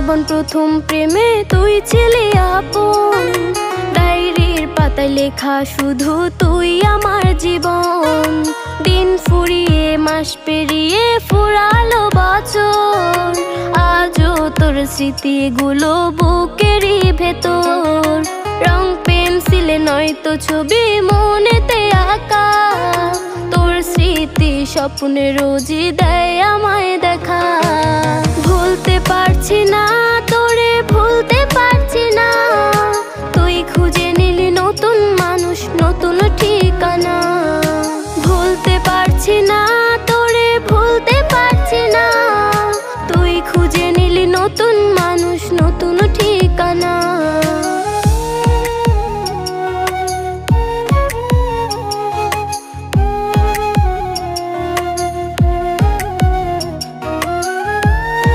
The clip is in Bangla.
জীবন প্রথম প্রেমে তুই ছিলি আপন, ডায়েরির পাতায় লেখা শুধু তুই আমার জীবন। দিন ফুরিয়ে মাস পেরিয়ে ফুরালো বছর, আজও তোর স্মৃতিগুলো বুকেরই ভেতর। রং পেন্সিলে নয়তো ছবি মনেতে আঁকা, তোর স্মৃতি স্বপ্নে রোজই দেয় আমায় দেখা।